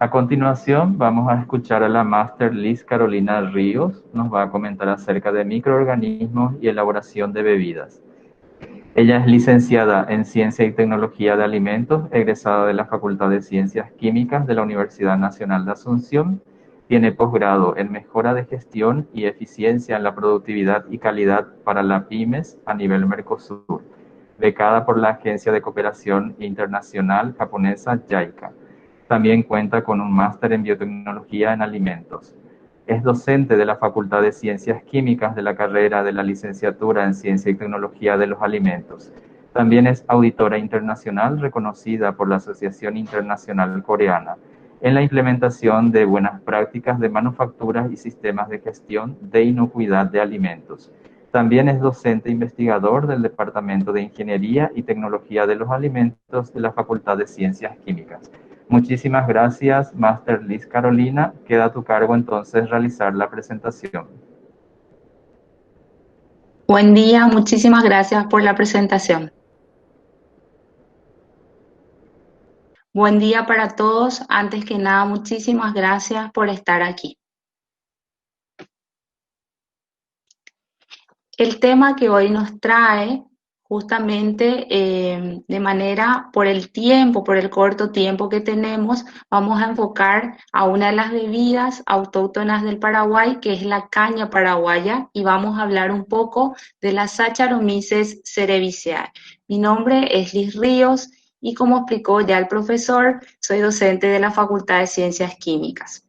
A continuación, vamos a escuchar a la máster Liz Carolina Ríos. Nos va a comentar acerca de microorganismos y elaboración de bebidas. Ella es licenciada en Ciencia y Tecnología de Alimentos, egresada de la Facultad de Ciencias Químicas de la Universidad Nacional de Asunción. Tiene posgrado en Mejora de Gestión y Eficiencia en la Productividad y Calidad para la Pymes a nivel Mercosur, becada por la Agencia de Cooperación Internacional Japonesa JICA. También cuenta con un máster en Biotecnología en Alimentos. Es docente de la Facultad de Ciencias Químicas de la carrera de la Licenciatura en Ciencia y Tecnología de los Alimentos. También es auditora internacional reconocida por la Asociación Internacional Coreana en la implementación de buenas prácticas de manufactura y sistemas de gestión de inocuidad de alimentos. También es docente investigador del Departamento de Ingeniería y Tecnología de los Alimentos de la Facultad de Ciencias Químicas. Muchísimas gracias, Máster Liz Carolina. Queda a tu cargo entonces realizar la presentación. Buen día, muchísimas gracias por la presentación. Buen día para todos. Antes que nada, muchísimas gracias por estar aquí. El tema que hoy nos trae, justamente de manera, por el tiempo, por el corto tiempo que tenemos, vamos a enfocar a una de las bebidas autóctonas del Paraguay, que es la caña paraguaya, y vamos a hablar un poco de la Saccharomyces cerevisiae. Mi nombre es Liz Ríos y como explicó ya el profesor, soy docente de la Facultad de Ciencias Químicas.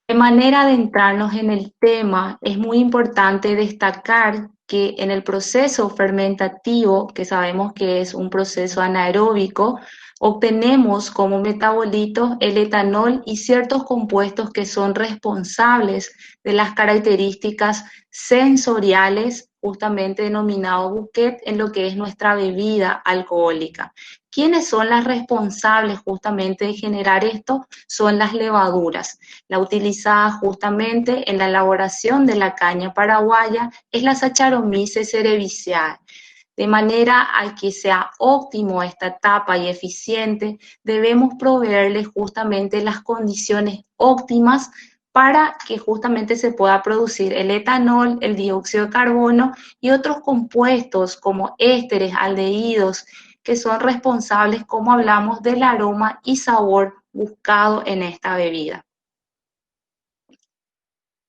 De manera de entrarnos en el tema, es muy importante destacar que en el proceso fermentativo, que sabemos que es un proceso anaeróbico, obtenemos como metabolitos el etanol y ciertos compuestos que son responsables de las características sensoriales, justamente denominado bouquet, en lo que es nuestra bebida alcohólica. ¿Quiénes son las responsables justamente de generar esto? Son las levaduras. La utilizada justamente en la elaboración de la caña paraguaya es la Saccharomyces cerevisiae. De manera a que sea óptimo esta etapa y eficiente, debemos proveerle justamente las condiciones óptimas para que justamente se pueda producir el etanol, el dióxido de carbono y otros compuestos como ésteres, aldehídos, que son responsables, como hablamos, del aroma y sabor buscado en esta bebida.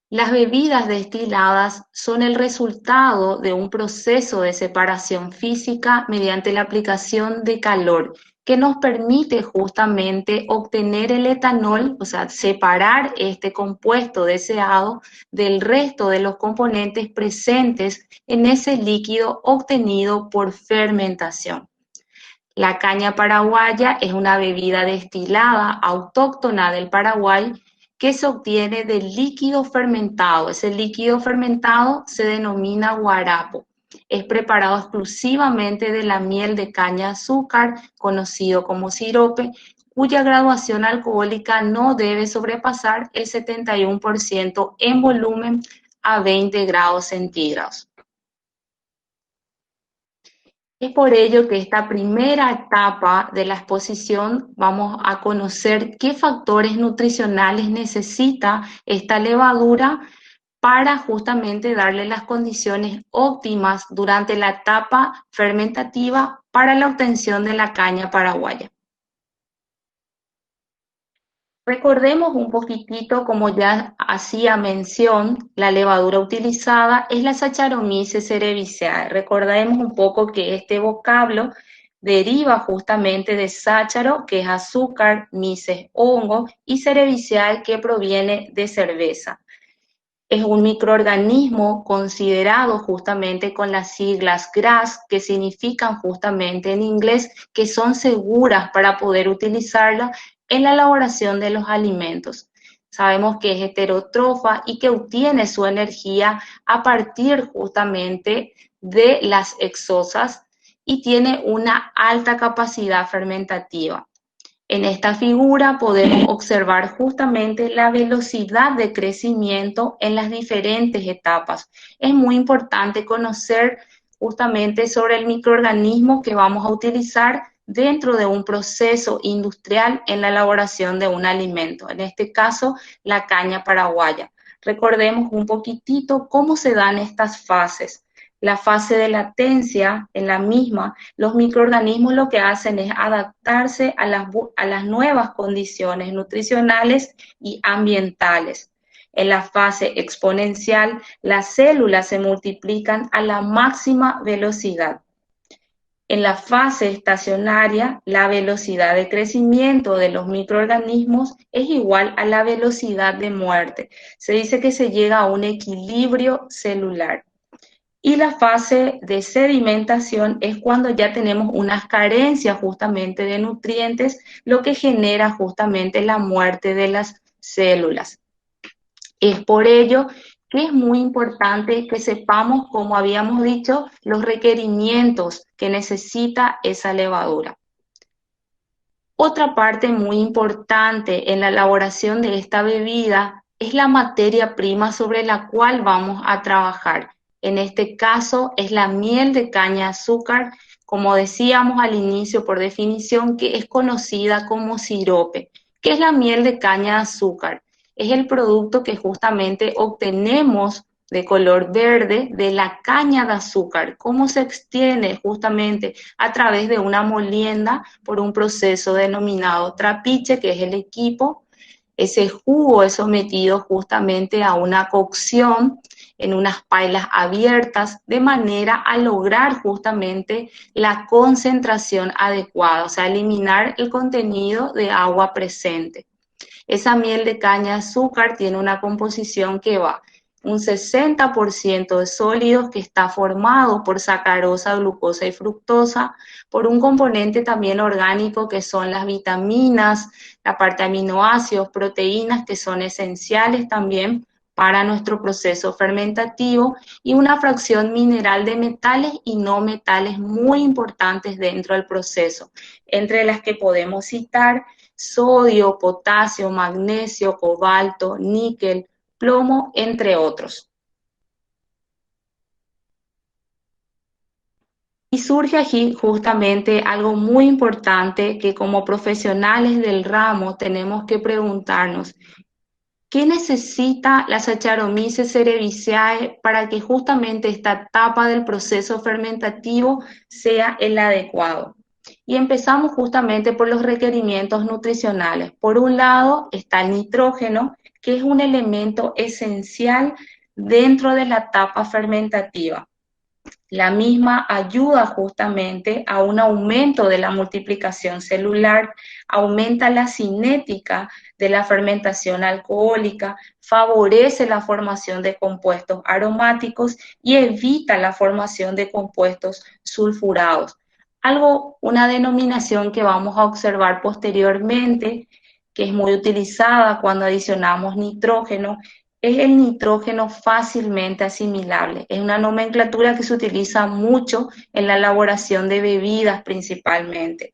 Las bebidas destiladas son el resultado de un proceso de separación física mediante la aplicación de calor que nos permite justamente obtener el etanol, o sea, separar este compuesto deseado del resto de los componentes presentes en ese líquido obtenido por fermentación. La caña paraguaya es una bebida destilada autóctona del Paraguay que se obtiene del líquido fermentado. Ese líquido fermentado se denomina guarapo. Es preparado exclusivamente de la miel de caña de azúcar, conocido como sirope, cuya graduación alcohólica no debe sobrepasar el 71% en volumen a 20 grados centígrados. Es por ello que esta primera etapa de la exposición vamos a conocer qué factores nutricionales necesita esta levadura para justamente darle las condiciones óptimas durante la etapa fermentativa para la obtención de la caña paraguaya. Recordemos un poquitito, como ya hacía mención, la levadura utilizada es la Saccharomyces cerevisiae. Recordemos un poco que este vocablo deriva justamente de sácharo, que es azúcar, myces, hongo, y cerevisiae, que proviene de cerveza. Es un microorganismo considerado justamente con las siglas GRAS, que significan justamente en inglés que son seguras para poder utilizarla en la elaboración de los alimentos. Sabemos que es heterotrofa y que obtiene su energía a partir justamente de las exosas y tiene una alta capacidad fermentativa. En esta figura podemos observar justamente la velocidad de crecimiento en las diferentes etapas. Es muy importante conocer justamente sobre el microorganismo que vamos a utilizar dentro de un proceso industrial en la elaboración de un alimento, en este caso la caña paraguaya. Recordemos un poquitito cómo se dan estas fases. La fase de latencia, en la misma, los microorganismos lo que hacen es adaptarse a las nuevas condiciones nutricionales y ambientales. En la fase exponencial, las células se multiplican a la máxima velocidad. En la fase estacionaria, la velocidad de crecimiento de los microorganismos es igual a la velocidad de muerte. Se dice que se llega a un equilibrio celular. Y la fase de sedimentación es cuando ya tenemos unas carencias justamente de nutrientes, lo que genera justamente la muerte de las células. Es por ello que es muy importante que sepamos, como habíamos dicho, los requerimientos que necesita esa levadura. Otra parte muy importante en la elaboración de esta bebida es la materia prima sobre la cual vamos a trabajar. En este caso es la miel de caña de azúcar, como decíamos al inicio por definición, que es conocida como sirope. ¿Qué es la miel de caña de azúcar? Es el producto que justamente obtenemos de color verde de la caña de azúcar. ¿Cómo se extiende? Justamente a través de una molienda por un proceso denominado trapiche, que es el equipo. Ese jugo es sometido justamente a una cocción en unas pailas abiertas de manera a lograr justamente la concentración adecuada, o sea, eliminar el contenido de agua presente. Esa miel de caña de azúcar tiene una composición que va un 60% de sólidos que está formado por sacarosa, glucosa y fructosa, por un componente también orgánico que son las vitaminas, la parte de aminoácidos, proteínas que son esenciales también para nuestro proceso fermentativo y una fracción mineral de metales y no metales muy importantes dentro del proceso, entre las que podemos citar sodio, potasio, magnesio, cobalto, níquel, plomo, entre otros. Y surge aquí justamente algo muy importante que como profesionales del ramo tenemos que preguntarnos: ¿qué necesita la Saccharomyces cerevisiae para que justamente esta etapa del proceso fermentativo sea el adecuado? Y empezamos justamente por los requerimientos nutricionales. Por un lado está el nitrógeno, que es un elemento esencial dentro de la etapa fermentativa. La misma ayuda justamente a un aumento de la multiplicación celular, aumenta la cinética de la fermentación alcohólica, favorece la formación de compuestos aromáticos y evita la formación de compuestos sulfurados. Una denominación que vamos a observar posteriormente, que es muy utilizada cuando adicionamos nitrógeno, es el nitrógeno fácilmente asimilable. Es una nomenclatura que se utiliza mucho en la elaboración de bebidas principalmente.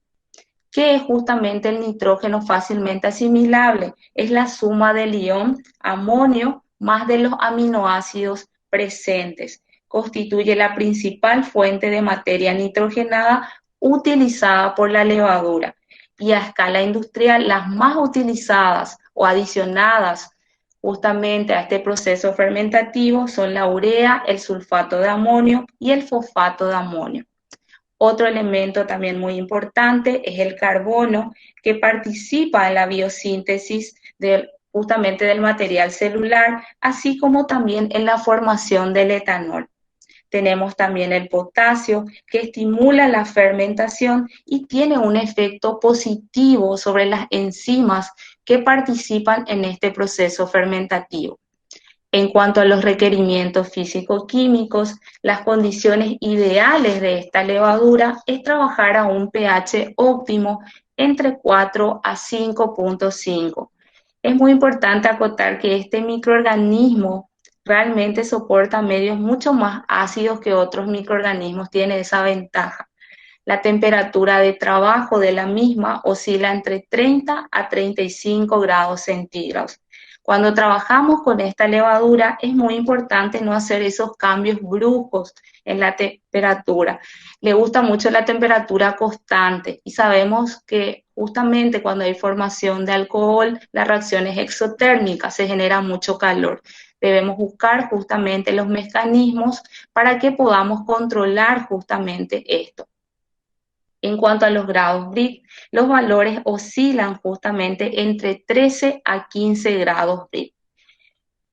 ¿Qué es justamente el nitrógeno fácilmente asimilable? Es la suma del ion amonio más de los aminoácidos presentes. Constituye la principal fuente de materia nitrogenada utilizada por la levadura. Y a escala industrial, las más utilizadas o adicionadas justamente a este proceso fermentativo son la urea, el sulfato de amonio y el fosfato de amonio. Otro elemento también muy importante es el carbono, que participa en la biosíntesis justamente del material celular, así como también en la formación del etanol. Tenemos también el potasio, que estimula la fermentación y tiene un efecto positivo sobre las enzimas que participan en este proceso fermentativo. En cuanto a los requerimientos físico-químicos, las condiciones ideales de esta levadura es trabajar a un pH óptimo entre 4 a 5.5. Es muy importante acotar que este microorganismo realmente soporta medios mucho más ácidos que otros microorganismos, tiene esa ventaja. La temperatura de trabajo de la misma oscila entre 30 a 35 grados centígrados. Cuando trabajamos con esta levadura es muy importante no hacer esos cambios bruscos en la temperatura. Le gusta mucho la temperatura constante y sabemos que justamente cuando hay formación de alcohol, la reacción es exotérmica, se genera mucho calor. Debemos buscar justamente los mecanismos para que podamos controlar justamente esto. En cuanto a los grados Brix, los valores oscilan justamente entre 13 a 15 grados Brix.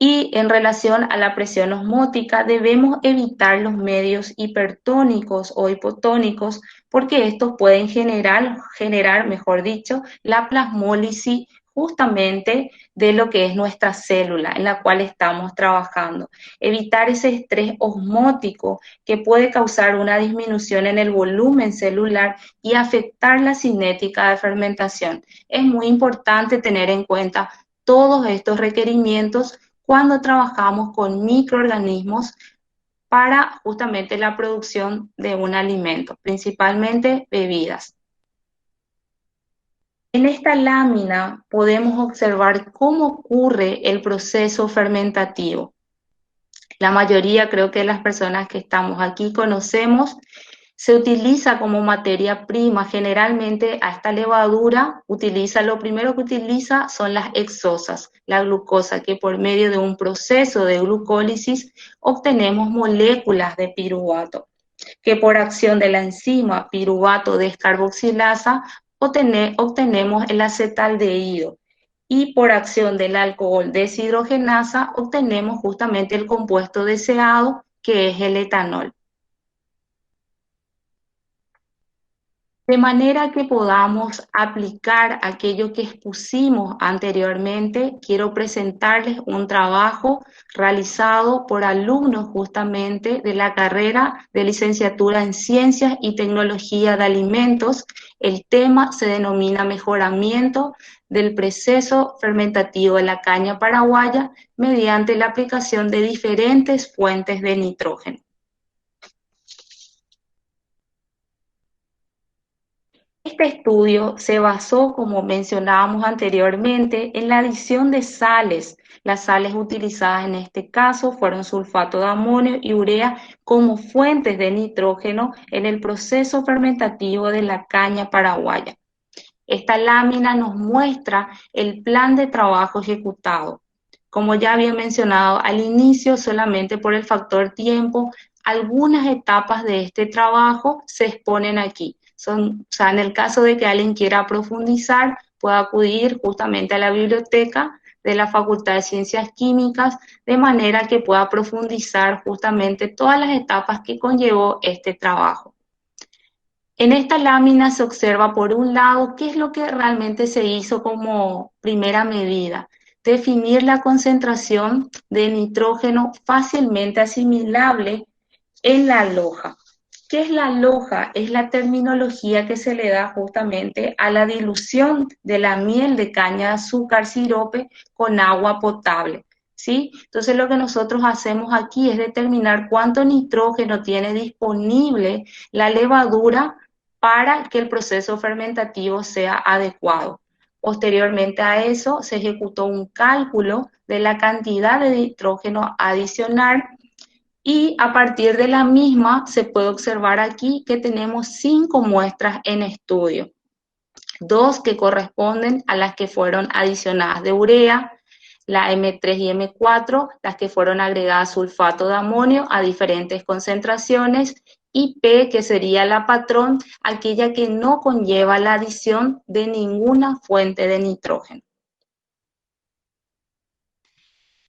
Y en relación a la presión osmótica, debemos evitar los medios hipertónicos o hipotónicos porque estos pueden generar, mejor dicho, la plasmólisis justamente de lo que es nuestra célula en la cual estamos trabajando. Evitar ese estrés osmótico que puede causar una disminución en el volumen celular y afectar la cinética de fermentación. Es muy importante tener en cuenta todos estos requerimientos cuando trabajamos con microorganismos para justamente la producción de un alimento, principalmente bebidas. En esta lámina podemos observar cómo ocurre el proceso fermentativo. La mayoría, creo que las personas que estamos aquí conocemos, se utiliza como materia prima. Generalmente a esta levadura lo primero que utiliza son las hexosas, la glucosa, que por medio de un proceso de glucólisis obtenemos moléculas de piruvato, que por acción de la enzima piruvato descarboxilasa obtenemos el acetaldehído. Y por acción del alcohol deshidrogenasa obtenemos justamente el compuesto deseado, que es el etanol. De manera que podamos aplicar aquello que expusimos anteriormente, quiero presentarles un trabajo realizado por alumnos justamente de la carrera de licenciatura en Ciencias y Tecnología de Alimentos. El tema se denomina mejoramiento del proceso fermentativo de la caña paraguaya mediante la aplicación de diferentes fuentes de nitrógeno. Este estudio se basó, como mencionábamos anteriormente, en la adición de sales. Las sales utilizadas en este caso fueron sulfato de amonio y urea como fuentes de nitrógeno en el proceso fermentativo de la caña paraguaya. Esta lámina nos muestra el plan de trabajo ejecutado. Como ya había mencionado al inicio, solamente por el factor tiempo, algunas etapas de este trabajo se exponen aquí. En el caso de que alguien quiera profundizar, puede acudir justamente a la biblioteca de la Facultad de Ciencias Químicas, de manera que pueda profundizar justamente todas las etapas que conllevó este trabajo. En esta lámina se observa, por un lado, qué es lo que realmente se hizo como primera medida: definir la concentración de nitrógeno fácilmente asimilable en la loja. ¿Qué es la loja? Es la terminología que se le da justamente a la dilución de la miel de caña de azúcar sirope con agua potable, ¿sí? Entonces lo que nosotros hacemos aquí es determinar cuánto nitrógeno tiene disponible la levadura para que el proceso fermentativo sea adecuado. Posteriormente a eso se ejecutó un cálculo de la cantidad de nitrógeno adicional y a partir de la misma se puede observar aquí que tenemos 5 muestras en estudio, 2 que corresponden a las que fueron adicionadas de urea, la M3 y M4, las que fueron agregadas sulfato de amonio a diferentes concentraciones, y P, que sería la patrón, aquella que no conlleva la adición de ninguna fuente de nitrógeno.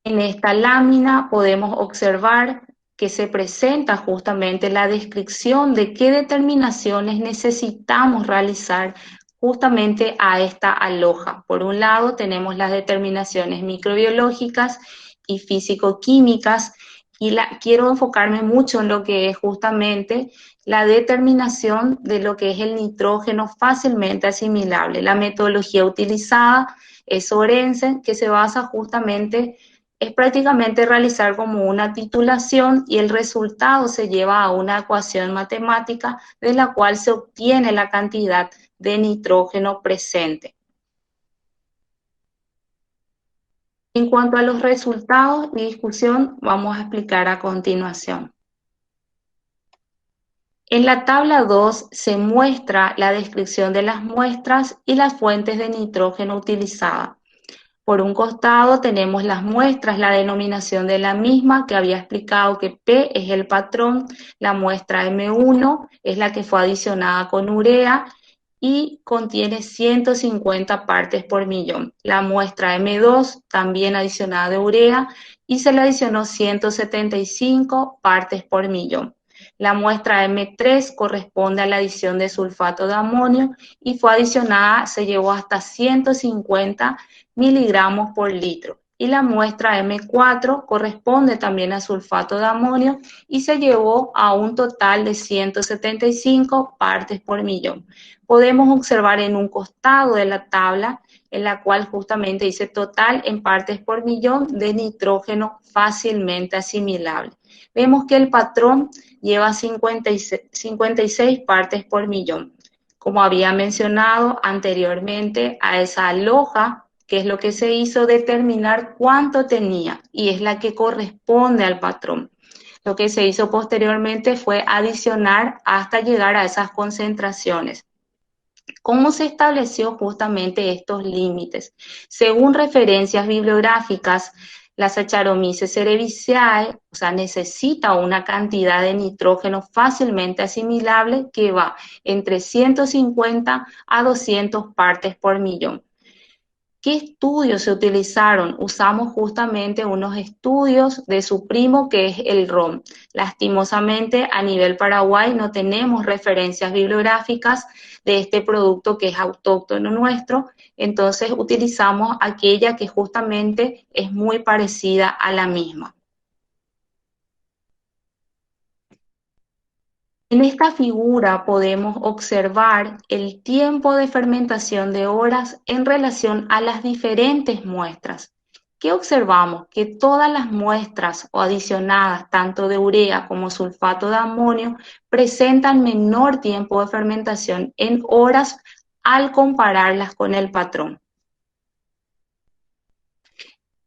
En esta lámina podemos observar que se presenta justamente la descripción de qué determinaciones necesitamos realizar justamente a esta aloja. Por un lado tenemos las determinaciones microbiológicas y físico-químicas, y quiero enfocarme mucho en lo que es justamente la determinación de lo que es el nitrógeno fácilmente asimilable. La metodología utilizada es Sorensen, que se basa justamente, es prácticamente realizar como una titulación y el resultado se lleva a una ecuación matemática de la cual se obtiene la cantidad de nitrógeno presente. En cuanto a los resultados y discusión, vamos a explicar a continuación. En la tabla 2 se muestra la descripción de las muestras y las fuentes de nitrógeno utilizadas. Por un costado tenemos las muestras, la denominación de la misma, que había explicado que P es el patrón, la muestra M1 es la que fue adicionada con urea y contiene 150 partes por millón. La muestra M2 también adicionada de urea y se le adicionó 175 partes por millón. La muestra M3 corresponde a la adición de sulfato de amonio y fue adicionada, se llevó hasta 150 miligramos por litro. Y la muestra M4 corresponde también a sulfato de amonio y se llevó a un total de 175 partes por millón. Podemos observar en un costado de la tabla en la cual justamente dice total en partes por millón de nitrógeno fácilmente asimilable. Vemos que el patrón lleva 56 partes por millón. Como había mencionado anteriormente, a esa loja, que es lo que se hizo, determinar cuánto tenía y es la que corresponde al patrón. Lo que se hizo posteriormente fue adicionar hasta llegar a esas concentraciones. ¿Cómo se estableció justamente estos límites? Según referencias bibliográficas, la Saccharomyces cerevisiae, o sea, necesita una cantidad de nitrógeno fácilmente asimilable que va entre 150 a 200 partes por millón. ¿Qué estudios se utilizaron? Usamos justamente unos estudios de su primo que es el rom. Lastimosamente a nivel Paraguay no tenemos referencias bibliográficas de este producto que es autóctono nuestro, entonces utilizamos aquella que justamente es muy parecida a la misma. En esta figura podemos observar el tiempo de fermentación de horas en relación a las diferentes muestras. ¿Qué observamos? Que todas las muestras o adicionadas, tanto de urea como sulfato de amonio, presentan menor tiempo de fermentación en horas al compararlas con el patrón.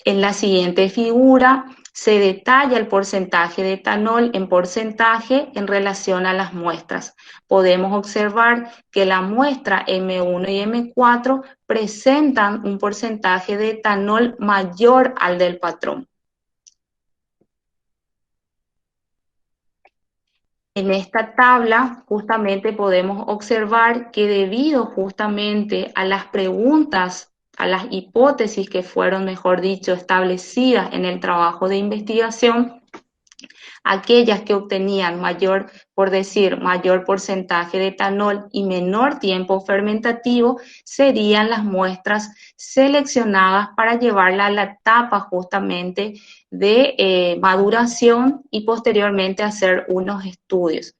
En la siguiente figura se detalla el porcentaje de etanol en porcentaje en relación a las muestras. Podemos observar que la muestra M1 y M4 presentan un porcentaje de etanol mayor al del patrón. En esta tabla justamente podemos observar que debido justamente a las preguntas, a las hipótesis que fueron, mejor dicho, establecidas en el trabajo de investigación, aquellas que obtenían mayor, por decir, mayor porcentaje de etanol y menor tiempo fermentativo, serían las muestras seleccionadas para llevarla a la etapa justamente de maduración y posteriormente hacer unos estudios.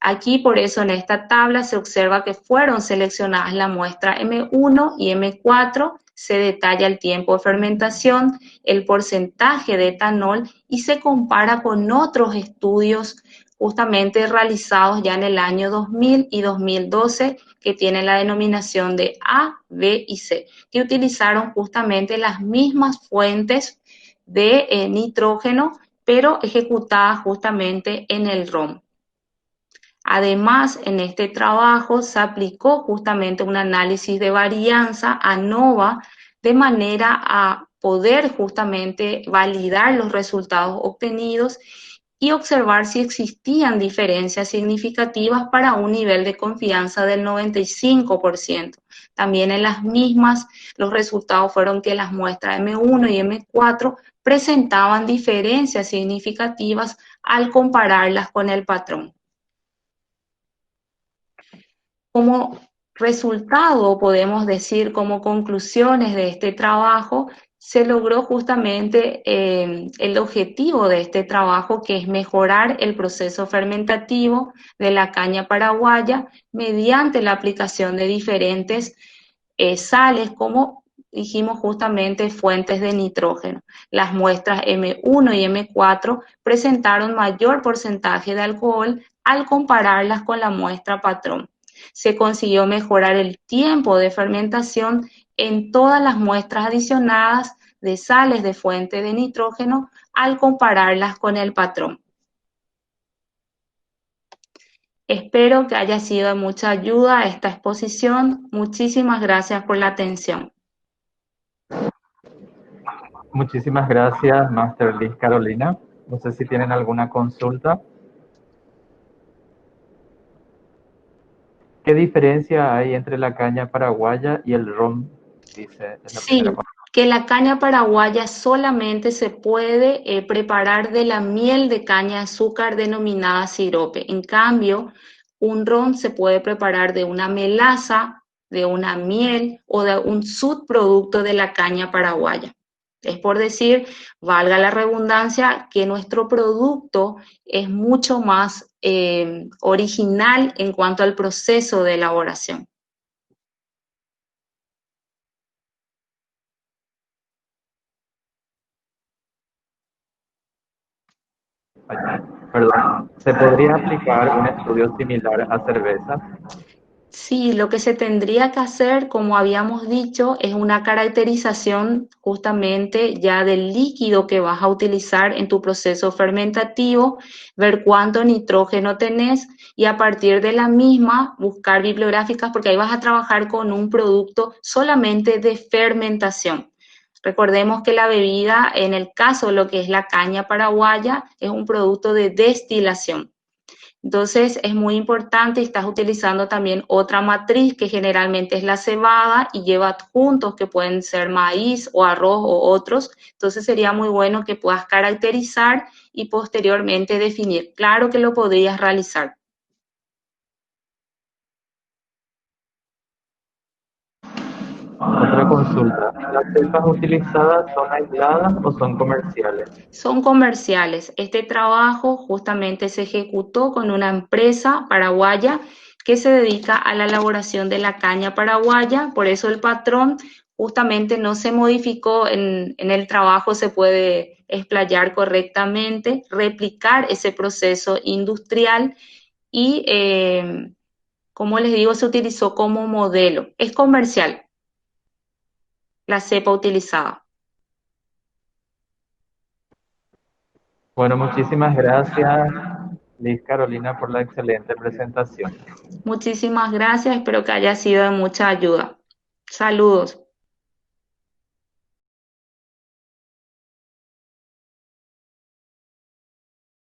Aquí, por eso, en esta tabla se observa que fueron seleccionadas la muestra M1 y M4, se detalla el tiempo de fermentación, el porcentaje de etanol y se compara con otros estudios justamente realizados ya en el año 2000 y 2012 que tienen la denominación de A, B y C, que utilizaron justamente las mismas fuentes de nitrógeno, pero ejecutadas justamente en el rom. Además, en este trabajo se aplicó justamente un análisis de varianza ANOVA de manera a poder justamente validar los resultados obtenidos y observar si existían diferencias significativas para un nivel de confianza del 95%. También en las mismas, los resultados fueron que las muestras M1 y M4 presentaban diferencias significativas al compararlas con el patrón. Como resultado, podemos decir, como conclusiones de este trabajo, se logró justamente el objetivo de este trabajo, que es mejorar el proceso fermentativo de la caña paraguaya mediante la aplicación de diferentes sales, como dijimos justamente, fuentes de nitrógeno. Las muestras M1 y M4 presentaron mayor porcentaje de alcohol al compararlas con la muestra patrón. Se consiguió mejorar el tiempo de fermentación en todas las muestras adicionadas de sales de fuente de nitrógeno al compararlas con el patrón. Espero que haya sido de mucha ayuda esta exposición. Muchísimas gracias por la atención. Muchísimas gracias, Master Liz Carolina. No sé si tienen alguna consulta. ¿Qué diferencia hay entre la caña paraguaya y el ron? Dice, es la primera Sí, parte. que la caña paraguaya solamente se puede preparar de la miel de caña de azúcar denominada sirope. En cambio, un ron se puede preparar de una melaza, de una miel o de un subproducto de la caña paraguaya. Es por decir, valga la redundancia, que nuestro producto es mucho más original en cuanto al proceso de elaboración. Perdón. ¿Se podría aplicar un estudio similar a cerveza? Sí, lo que se tendría que hacer, como habíamos dicho, es una caracterización justamente ya del líquido que vas a utilizar en tu proceso fermentativo, ver cuánto nitrógeno tenés y a partir de la misma buscar bibliográficas porque ahí vas a trabajar con un producto solamente de fermentación. Recordemos que la bebida, en el caso de lo que es la caña paraguaya, es un producto de destilación. Entonces es muy importante y estás utilizando también otra matriz que generalmente es la cebada y lleva adjuntos que pueden ser maíz o arroz o otros. Entonces sería muy bueno que puedas caracterizar y posteriormente definir. Claro que lo podrías realizar. Otra consulta. ¿Las cepas utilizadas son aisladas o son comerciales? Son comerciales. Este trabajo justamente se ejecutó con una empresa paraguaya que se dedica a la elaboración de la caña paraguaya, por eso el patrón justamente no se modificó en el trabajo, se puede explayar correctamente, replicar ese proceso industrial y, como les digo, se utilizó como modelo. Es comercial la cepa utilizada. Bueno, muchísimas gracias, Liz Carolina, por la excelente presentación. Muchísimas gracias, espero que haya sido de mucha ayuda. Saludos.